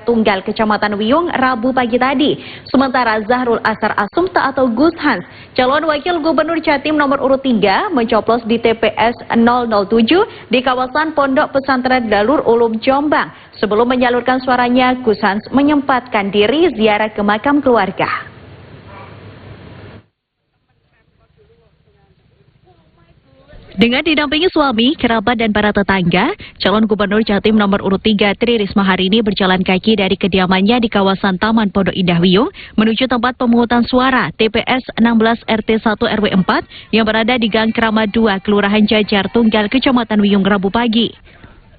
Tunggal, Kecamatan Wiyung, Rabu pagi tadi. Sementara Zahrul Asar Asumta atau Gus Hans, calon wakil gubernur Jatim nomor urut 3, mencoblos di TPS 007 di kawasan Pondok Pesantren Darul Ulum Jombang. Sebelum menyalurkan suaranya, Gus Hans menyempatkan diri ziarah ke makam keluarga. Dengan didampingi suami, kerabat, dan para tetangga, calon gubernur Jatim nomor urut 3 Tri Risma hari ini berjalan kaki dari kediamannya di kawasan Taman Pondok Indah Wiyung menuju tempat pemungutan suara TPS 16 RT 1 RW 4 yang berada di Gang Kramat 2, Kelurahan Jajar Tunggal, Kecamatan Wiyung, Rabu pagi.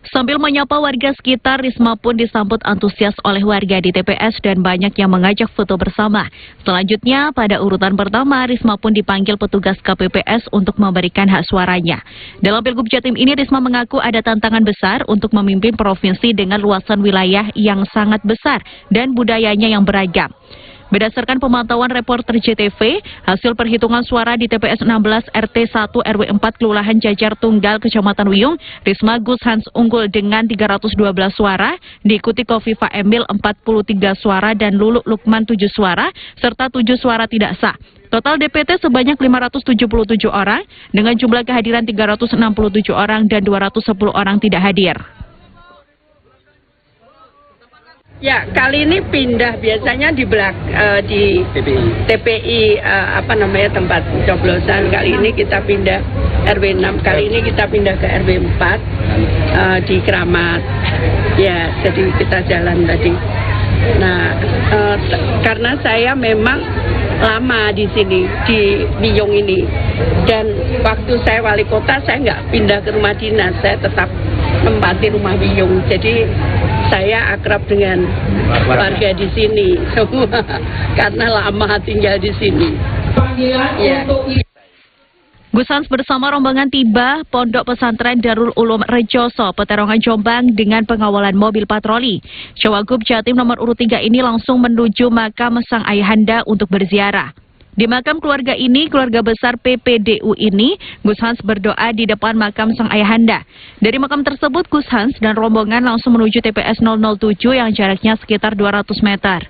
Sambil menyapa warga sekitar, Risma pun disambut antusias oleh warga di TPS dan banyak yang mengajak foto bersama. Selanjutnya, pada urutan pertama, Risma pun dipanggil petugas KPPS untuk memberikan hak suaranya. Dalam Pilgub Jatim ini, Risma mengaku ada tantangan besar untuk memimpin provinsi dengan luasan wilayah yang sangat besar dan budayanya yang beragam. Berdasarkan pemantauan reporter JTV, hasil perhitungan suara di TPS 16 RT 1 RW 4 Kelurahan Jajar Tunggal, Kecamatan Wiyung, Risma Gus Hans unggul dengan 312 suara, diikuti Kofifa Emil 43 suara dan Lulu Lukman 7 suara, serta 7 suara tidak sah. Total DPT sebanyak 577 orang, dengan jumlah kehadiran 367 orang dan 210 orang tidak hadir. Ya, kali ini pindah, biasanya di TPI tempat coblosan. Kali ini kita pindah RW 6, kali ini kita pindah ke RW 4 di Kramat. Ya, jadi kita jalan tadi. Nah, karena saya memang lama di sini, di Wiyung ini, dan waktu saya wali kota saya nggak pindah ke rumah dinas, saya tetap menempati rumah Wiyung. Jadi saya akrab dengan warga di sini semua karena lama tinggal di sini. Ya. Gus Hans bersama rombongan tiba Pondok Pesantren Darul Ulum Rejoso, Peterongan Jombang dengan pengawalan mobil patroli. Cawagup Jatim nomor urut 3 ini langsung menuju makam sang ayahanda untuk berziarah. Di makam keluarga ini, keluarga besar PPDU ini, Gus Hans berdoa di depan makam sang ayahanda. Dari makam tersebut, Gus Hans dan rombongan langsung menuju TPS 007 yang jaraknya sekitar 200 meter.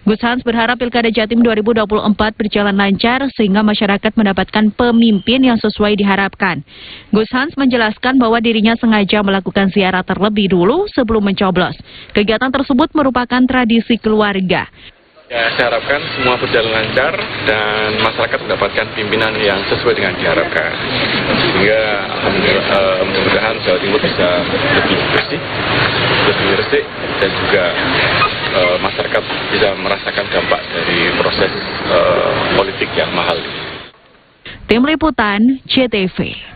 Gus Hans berharap Pilkada Jatim 2024 berjalan lancar sehingga masyarakat mendapatkan pemimpin yang sesuai diharapkan. Gus Hans menjelaskan bahwa dirinya sengaja melakukan ziarah terlebih dulu sebelum mencoblos. Kegiatan tersebut merupakan tradisi keluarga. Ya, saya harapkan semua berjalan lancar dan masyarakat mendapatkan pimpinan yang sesuai dengan diharapkan. Sehingga mudah-mudahan Jawa Timur bisa lebih bersih, lebih resik, dan juga masyarakat bisa merasakan dampak dari proses politik yang mahal. Tim Liputan JTV.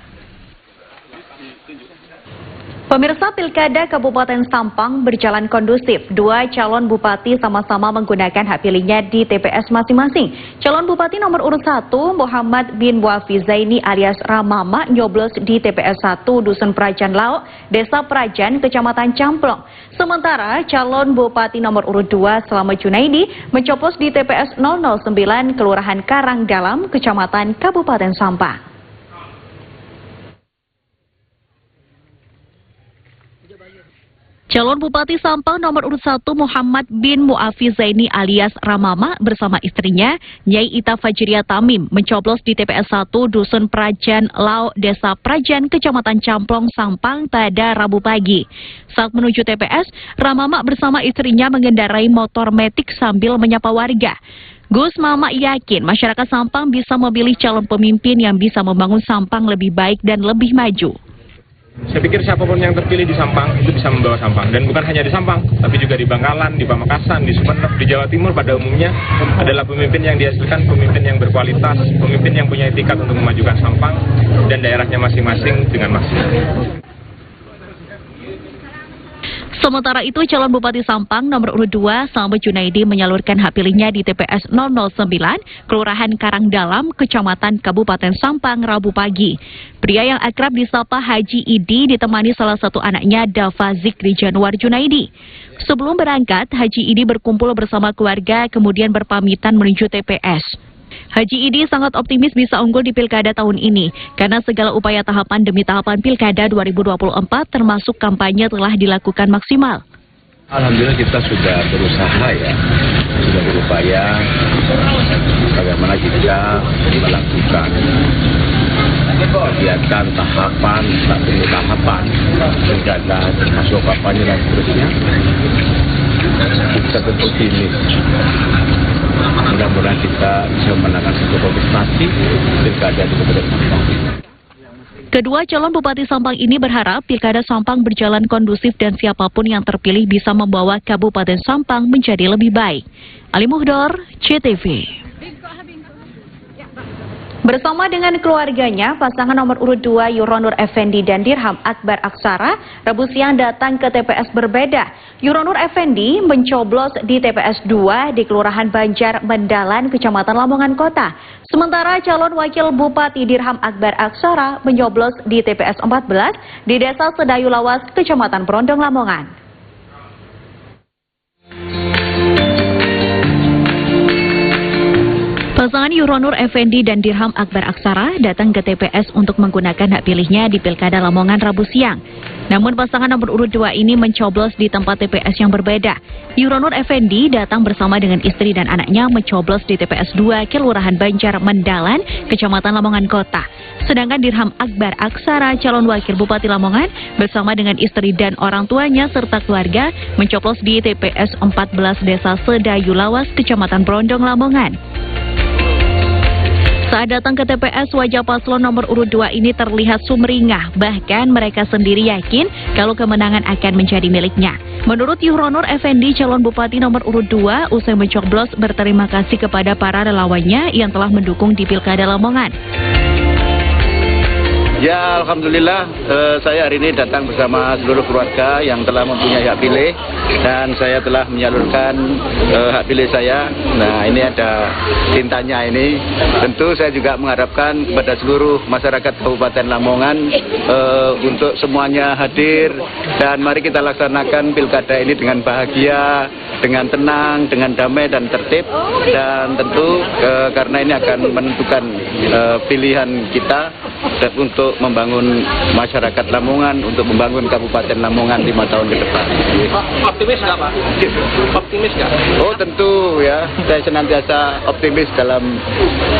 Pemirsa, Pilkada Kabupaten Sampang berjalan kondusif. Dua calon bupati sama-sama menggunakan hak pilihnya di TPS masing-masing. Calon bupati nomor urut 1, Muhammad bin Wafi Zaini alias Ramama, nyoblos di TPS 1 Dusun Prajan Lauk, Desa Prajan, Kecamatan Camplong. Sementara calon bupati nomor urut 2, Slamet Junaidi, mencoblos di TPS 009, Kelurahan Karangdalam, Kecamatan Kabupaten Sampang. Calon Bupati Sampang nomor urut 1 Muhammad bin Muafi Zaini alias Ramama bersama istrinya Nyai Ita Fajriya Tamim mencoblos di TPS 1 Dusun Prajan Lauk, Desa Prajan, Kecamatan Camplong, Sampang pada Rabu pagi. Saat menuju TPS, Ramama bersama istrinya mengendarai motor metik sambil menyapa warga. Gus Mama yakin masyarakat Sampang bisa memilih calon pemimpin yang bisa membangun Sampang lebih baik dan lebih maju. Saya pikir siapapun yang terpilih di Sampang itu bisa membawa Sampang, dan bukan hanya di Sampang, tapi juga di Bangkalan, di Pamekasan, di Sumeneb, di Jawa Timur pada umumnya adalah pemimpin yang dihasilkan, pemimpin yang berkualitas, pemimpin yang punya etikat untuk memajukan Sampang dan daerahnya masing-masing dengan maksimal. Sementara itu, calon Bupati Sampang nomor urut 2, Slamet Junaidi menyalurkan hak pilihnya di TPS 009, Kelurahan Karangdalam, Kecamatan Kabupaten Sampang, Rabu pagi. Pria yang akrab disapa Haji Idi ditemani salah satu anaknya, Dava Zikri Januar Junaidi. Sebelum berangkat, Haji Idi berkumpul bersama keluarga, kemudian berpamitan menuju TPS. Haji Idi sangat optimis bisa unggul di Pilkada tahun ini, karena segala upaya tahapan demi tahapan Pilkada 2024 termasuk kampanye telah dilakukan maksimal. Alhamdulillah kita sudah berusaha ya, sudah berupaya bagaimana kita melakukan kegiatan tahapan, pilkada termasuk kampanye dan seterusnya. Kita tentu optimis. Mudah-mudahan kita bisa memenangkan sebuah kontestasi pilkada di Kabupaten Sampang. Kedua calon Bupati Sampang ini berharap Pilkada Sampang berjalan kondusif dan siapapun yang terpilih bisa membawa Kabupaten Sampang menjadi lebih baik. Ali Muhdor, CTV. Bersama dengan keluarganya, pasangan nomor urut 2 Yuronur Effendi dan Dirham Akbar Aksara Rabu siang datang ke TPS berbeda. Yuronur Effendi mencoblos di TPS 2 di Kelurahan Banjar Mendalan, Kecamatan Lamongan Kota. Sementara calon wakil Bupati Dirham Akbar Aksara menyoblos di TPS 14 di Desa Sedayu Lawas, Kecamatan Brondong, Lamongan. Pasangan Yuronur Effendi dan Dirham Akbar Aksara datang ke TPS untuk menggunakan hak pilihnya di Pilkada Lamongan Rabu siang. Namun pasangan nomor urut 2 ini mencoblos di tempat TPS yang berbeda. Yuronur Effendi datang bersama dengan istri dan anaknya mencoblos di TPS 2 Kelurahan Banjar Mendalan, Kecamatan Lamongan Kota. Sedangkan Dirham Akbar Aksara, calon wakil Bupati Lamongan, bersama dengan istri dan orang tuanya serta keluarga mencoblos di TPS 14 Desa Sedayu Lawas, Kecamatan Brondong, Lamongan. Saat datang ke TPS, wajah paslon nomor urut 2 ini terlihat sumringah. Bahkan mereka sendiri yakin kalau kemenangan akan menjadi miliknya. Menurut Yuronur Effendi, calon Bupati nomor urut 2, usai mencoblos berterima kasih kepada para relawannya yang telah mendukung di Pilkada Lamongan. Ya, Alhamdulillah saya hari ini datang bersama seluruh keluarga yang telah mempunyai hak pilih dan saya telah menyalurkan hak pilih saya. Nah, ini ada tintanya ini. Tentu saya juga mengharapkan kepada seluruh masyarakat Kabupaten Lamongan untuk semuanya hadir dan mari kita laksanakan pilkada ini dengan bahagia, dengan tenang, dengan damai dan tertib, dan tentu karena ini akan menentukan pilihan kita untuk membangun masyarakat Lamongan, untuk membangun Kabupaten Lamongan 5 tahun ke depan. Optimis nggak Pak? Optimis nggak? Oh tentu ya, saya senantiasa optimis dalam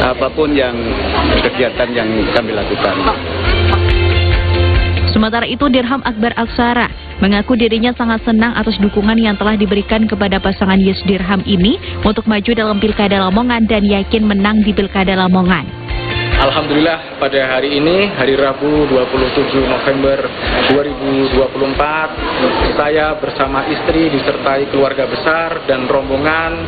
apapun yang kegiatan yang kami lakukan. Sementara itu, Dirham Akbar Aksara mengaku dirinya sangat senang atas dukungan yang telah diberikan kepada pasangan Yes Dirham ini untuk maju dalam Pilkada Lamongan dan yakin menang di Pilkada Lamongan. Alhamdulillah pada hari ini, hari Rabu 27 November 2024, saya bersama istri disertai keluarga besar dan rombongan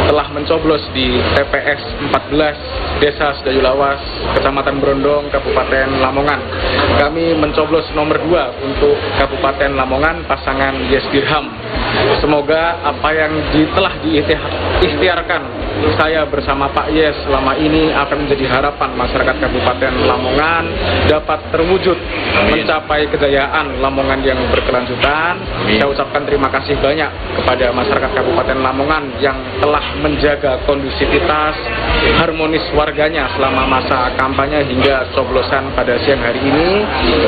telah mencoblos di TPS 14 Desa Sedayu Lawas, Kecamatan Brondong, Kabupaten Lamongan. Kami mencoblos nomor 2 untuk Kabupaten Lamongan, pasangan Yes Dirham. Semoga apa yang telah diikhtiarkan saya bersama Pak Yes selama ini akan menjadi harapan masyarakat Kabupaten Lamongan dapat terwujud. Amin. Mencapai kejayaan Lamongan yang berkelanjutan. Amin. Saya ucapkan terima kasih banyak kepada masyarakat Kabupaten Lamongan yang telah menjaga kondusivitas, harmonis warganya selama masa kampanye hingga coblosan pada siang hari ini.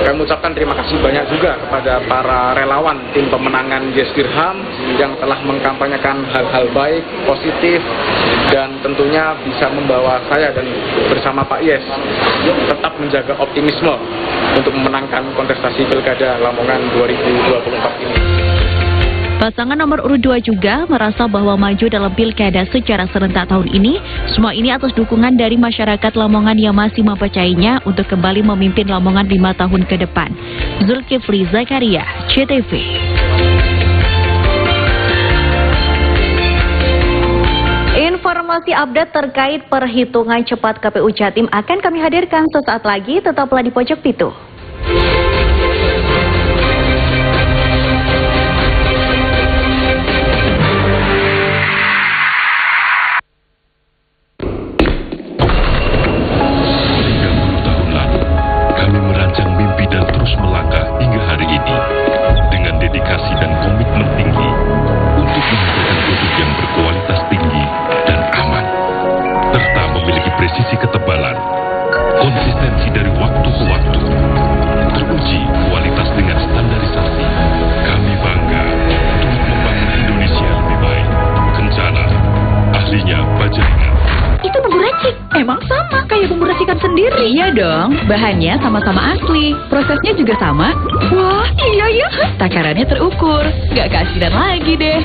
Kami ucapkan terima kasih banyak juga kepada para relawan tim pemenangan Yes Dirham yang telah mengkampanyekan hal-hal baik, positif, dan tentunya bisa membawa saya dan bersama Pak Yes tetap menjaga optimisme untuk memenangkan kontestasi Pilkada Lamongan 2024 ini. Pasangan nomor urut 2 juga merasa bahwa maju dalam Pilkada secara serentak tahun ini, semua ini atas dukungan dari masyarakat Lamongan yang masih mempercayainya untuk kembali memimpin Lamongan 5 tahun ke depan. Zulkifli Zakaria, CTV. Informasi update terkait perhitungan cepat KPU Jatim akan kami hadirkan sesaat lagi, tetaplah di Pojok Pitu. Presisi ketebalan, konsistensi dari waktu ke waktu, Iya dong, bahannya sama-sama asli, prosesnya juga sama. Wah, iya ya, takarannya terukur, gak keasinan lagi deh.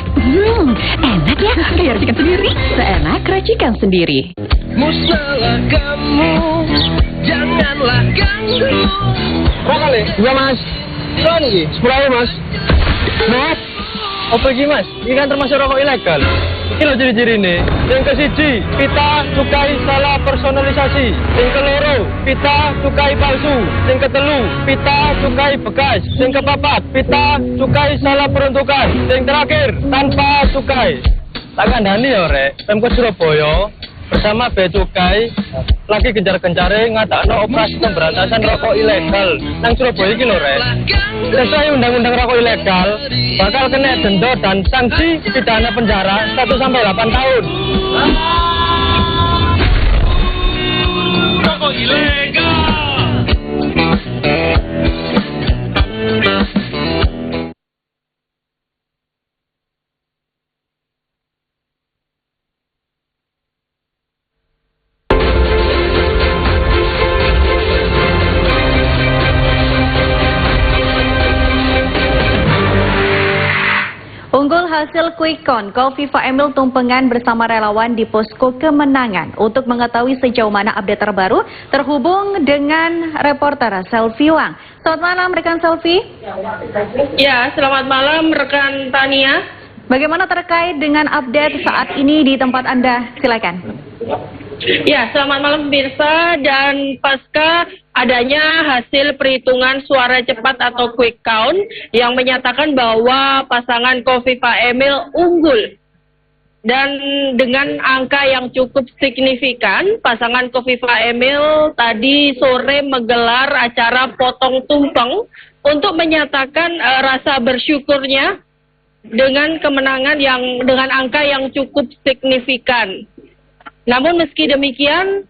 Enak ya, kayak racikan sendiri, seenak racikan sendiri. Musalah kamu, janganlah ganggu. Berapa nih? Iya mas. Berapa nih? 10.000 mas. Mas, apa lagi mas? Ini kan termasuk rokok ilegal. Ini loh ciri-ciri nih. Yang ke-1, pita cukai salah personalisasi. Yang ke-2, pita cukai palsu. Yang ke-3, pita cukai bekas. Yang ke-4, pita cukai salah peruntukan. Yang terakhir, tanpa cukai. Tak kandhani ya rek, Pemkot Surabaya bersama Bea Cukai lagi gencar-gencare ngadakno operasi pemberantasan rokok ilegal nang Surabaya iki lho rek. Sesuai undang-undang rokok ilegal bakal kena denda dan sanksi pidana penjara 1 sampai 8 tahun. Rokok ilegal. Unggul hasil quick count, Kofifa Emil tumpengan bersama relawan di posko kemenangan. Untuk mengetahui sejauh mana update terbaru, terhubung dengan reporter Selvi Wang. Selamat malam rekan Selvi. Ya, selamat malam rekan Tania. Bagaimana terkait dengan update saat ini di tempat Anda? Silakan. Ya, selamat malam pemirsa, dan pasca adanya hasil perhitungan suara cepat atau quick count yang menyatakan bahwa pasangan Kofifa Emil unggul. Dan dengan angka yang cukup signifikan, pasangan Kofifa Emil tadi sore menggelar acara potong tumpeng untuk menyatakan rasa bersyukurnya dengan kemenangan yang dengan angka yang cukup signifikan. Namun meski demikian,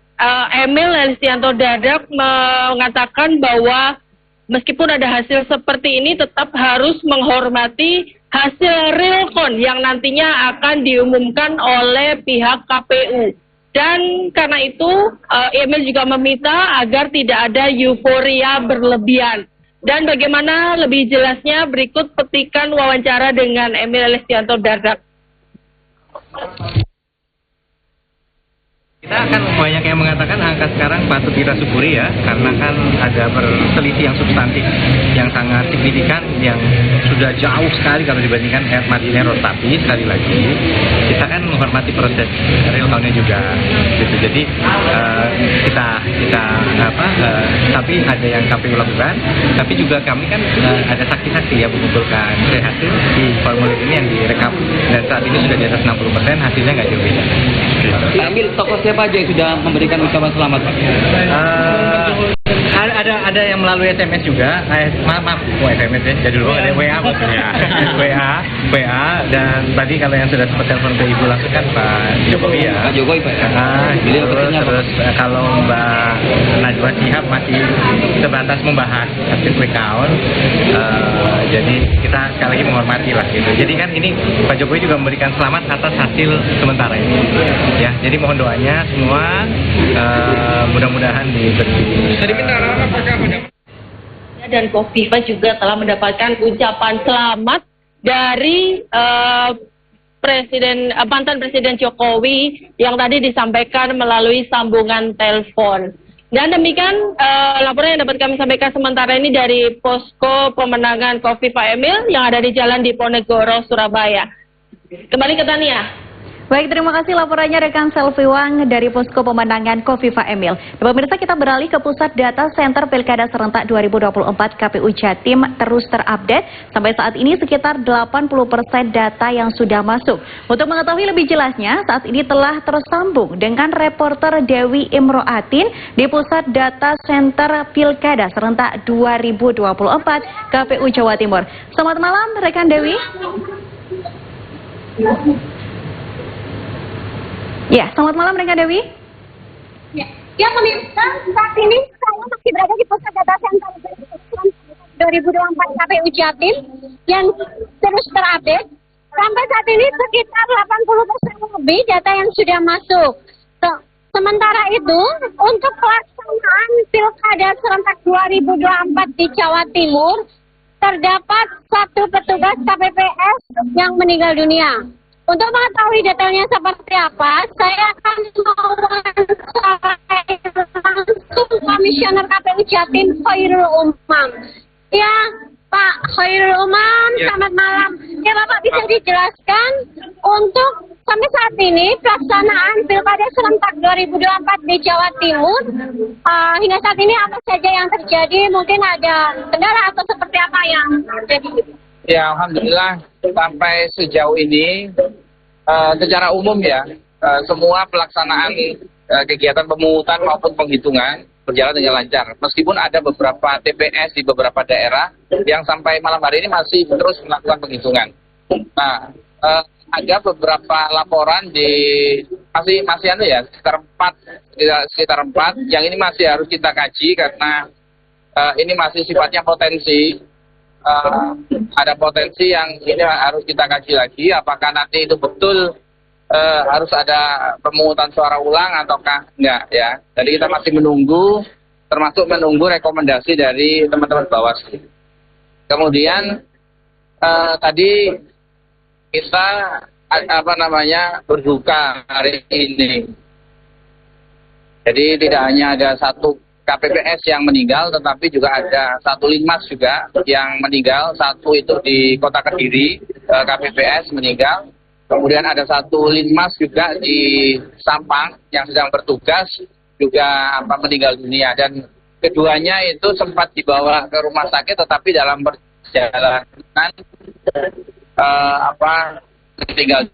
Emil Elistianto Dardak mengatakan bahwa meskipun ada hasil seperti ini tetap harus menghormati hasil real count yang nantinya akan diumumkan oleh pihak KPU. Dan karena itu Emil juga meminta agar tidak ada euforia berlebihan. Dan bagaimana lebih jelasnya berikut petikan wawancara dengan Emil Elistianto Dardak. Kita akan banyak yang mengatakan angka sekarang patut kita syukuri ya, karena kan ada perselisih yang substantif, yang sangat signifikan, yang sudah jauh sekali kalau dibandingkan margin error. Tapi sekali lagi kita kan menghormati proses real count-nya juga, gitu. Jadi tapi ada yang KPU lakukan, tapi juga kami kan ada saksi-saksi ya mengumpulkan hasil di formulir ini yang direkap, dan saat ini sudah di atas 60%, hasilnya nggak jauh beda. Pak Emil, tokoh siapa aja yang sudah memberikan ucapan selamat, Pak? Ada yang melalui SMS juga, maaf, SMS ya, jadi dulu ada WA maksudnya. WA, dan tadi kalau yang sudah sempat telepon ke Ibu langsung kan Pak Jokowi ya. Pak Jokowi, Pak. Terus kalau Mbak Najwa Shihab masih sebatas membahas hasil quick count, jadi kita sekali lagi menghormati lah gitu. Jadi kan ini Pak Jokowi juga memberikan selamat atas hasil sementara ini. Ya, jadi mohon doanya semua, mudah-mudahan diberi. Dan Kofifa juga telah mendapatkan ucapan selamat dari mantan Presiden Jokowi yang tadi disampaikan melalui sambungan telepon. Dan demikian laporan yang dapat kami sampaikan sementara ini dari posko pemenangan Kofifa Emil yang ada di Jalan Diponegoro, Surabaya. Kembali ke Tania. Baik, terima kasih laporannya rekan Selvi Wang dari posko pemenangan Kofifa Emil. Dan pemirsa, kita beralih ke pusat data Center Pilkada Serentak 2024 KPU Jatim terus terupdate. Sampai saat ini sekitar 80% data yang sudah masuk. Untuk mengetahui lebih jelasnya, saat ini telah tersambung dengan reporter Dewi Imroatin di pusat data Center Pilkada Serentak 2024 KPU Jawa Timur. Selamat malam rekan Dewi. Ya, selamat malam rekan Dewi. Ya, pemirsa, saat ini saya masih berada di pusat data Center 2024 KPU Jatim yang terus terupdate. Sampai saat ini sekitar 80% lebih data yang sudah masuk. Sementara itu, untuk pelaksanaan Pilkada serentak 2024 di Jawa Timur, terdapat 1 petugas KPPS yang meninggal dunia. Untuk mengetahui detailnya seperti apa, saya akan mewawancarai langsung Komisioner KPU Jatim Khairul Umam. Ya, Pak Khairul Umam, selamat malam. Ya, Bapak bisa dijelaskan untuk sampai saat ini pelaksanaan Pilkada serentak 2024 di Jawa Timur, hingga saat ini apa saja yang terjadi? Mungkin ada kendala atau seperti apa yang terjadi? Ya, alhamdulillah sampai sejauh ini secara umum ya semua pelaksanaan kegiatan pemungutan maupun penghitungan berjalan dengan lancar. Meskipun ada beberapa TPS di beberapa daerah yang sampai malam hari ini masih terus melakukan penghitungan. Nah, ada beberapa laporan di masih ya sekitar 4 yang ini masih harus kita kaji karena ini masih sifatnya potensi. Ada potensi yang ini harus kita kaji lagi apakah nanti itu betul harus ada pemungutan suara ulang ataukah enggak ya. Jadi kita masih menunggu, termasuk menunggu rekomendasi dari teman-teman Bawaslu. Kemudian tadi kita berduka hari ini. Jadi tidak hanya ada 1 KPPS yang meninggal, tetapi juga ada 1 linmas juga yang meninggal. 1 itu di Kota Kediri, KPPS meninggal. Kemudian ada 1 linmas juga di Sampang yang sedang bertugas juga meninggal dunia. Dan keduanya itu sempat dibawa ke rumah sakit, tetapi dalam perjalanan meninggal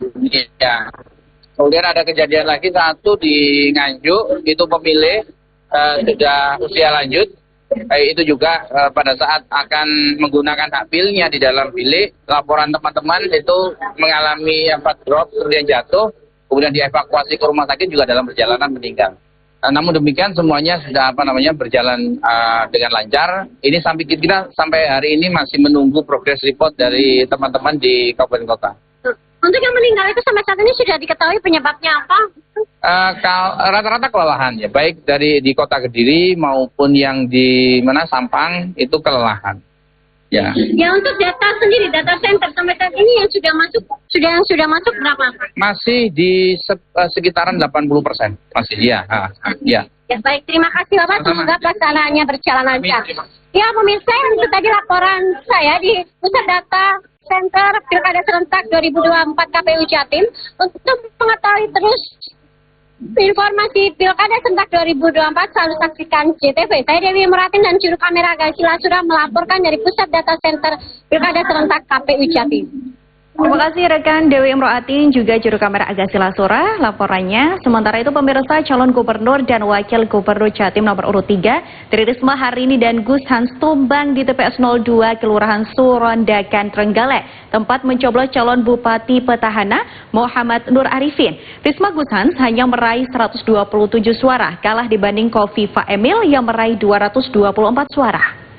dunia. Kemudian ada kejadian lagi 1 di Nganjuk, itu pemilih sudah usia lanjut, itu juga pada saat akan menggunakan hak pilihnya di dalam bilik, laporan teman-teman itu mengalami drop, kemudian jatuh, kemudian dievakuasi ke rumah sakit juga dalam perjalanan meninggal. Namun demikian semuanya sudah berjalan dengan lancar. Ini kita sampai hari ini masih menunggu progress report dari teman-teman di kabupaten kota. Untuk yang meninggal itu sampai saat ini sudah diketahui penyebabnya apa? Rata-rata kelelahan ya, baik di Kota Kediri maupun yang di Sampang itu kelelahan. Ya. Ya, untuk data sendiri, data center sampai saat ini yang sudah masuk berapa? Masih di sekitaran 80%. Masih ya. Ya. Ya, baik, terima kasih Bapak, semoga pelaksanaannya berjalan lancar. Ya, pemirsa, itu tadi laporan saya di Pusat Data Center Pilkada Serentak 2024 KPU Jatim. Untuk mengetahui terus informasi Pilkada Serentak 2024 selalu saksikan JTV. Saya Dewi Muratin dan juru kamera Agasi Lasura melaporkan dari Pusat Data Center Pilkada Serentak KPU Jatim. Terima kasih rekan Dewi Imroatin juga juru kamera Agasi Lasura laporannya. Sementara itu pemirsa, calon gubernur dan wakil gubernur Jatim nomor urut 3 Tri Risma Harini dan Gus Hans tumbang di TPS 02 Kelurahan Surondakan Trenggalek tempat mencoblos calon bupati petahana Muhammad Nur Arifin. Risma Gus Hans hanya meraih 127 suara, kalah dibanding Kofifa Emil yang meraih 224 suara.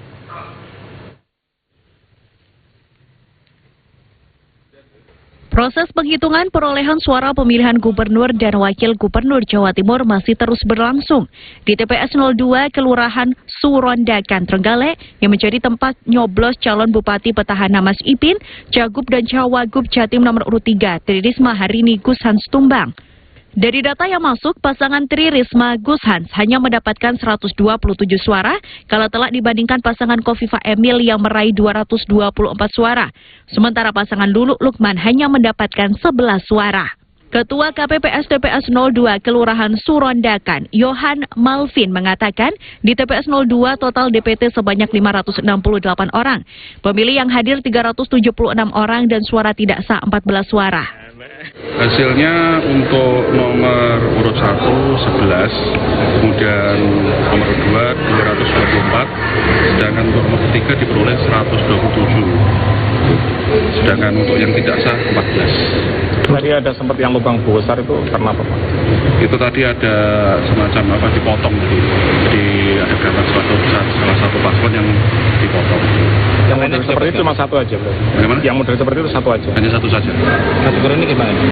Proses penghitungan perolehan suara pemilihan gubernur dan wakil gubernur Jawa Timur masih terus berlangsung di TPS 02 Kelurahan Surondakan Trenggalek yang menjadi tempat nyoblos calon bupati petahana Mas Ipin, Cagup dan Cawagup Jatim nomor urut 3 Tri Risma Harini Gus Hans tumbang. Dari data yang masuk, pasangan Tri Risma Gus Hans hanya mendapatkan 127 suara, kalau telah dibandingkan pasangan Kofifa Emil yang meraih 224 suara. Sementara pasangan Lulu Lukman hanya mendapatkan 11 suara. Ketua KPPS TPS 02 Kelurahan Surondakan, Yohan Malvin mengatakan, di TPS 02 total DPT sebanyak 568 orang. Pemilih yang hadir 376 orang dan suara tidak sah 14 suara. Hasilnya untuk nomor urut 1, 11, kemudian nomor 2, 224, sedangkan untuk nomor 3 diperoleh 127. Sedangkan untuk yang tidak sah 14. Tadi ada sempat yang lubang besar itu karena apa Pak? Itu tadi ada semacam dipotong jadi ada gambar salah satu paslon yang dipotong. Yang model seperti itu cuma 1 aja berarti? Bagaimana? Yang model seperti itu 1 aja? Hanya 1 saja. Kategori ini gimana?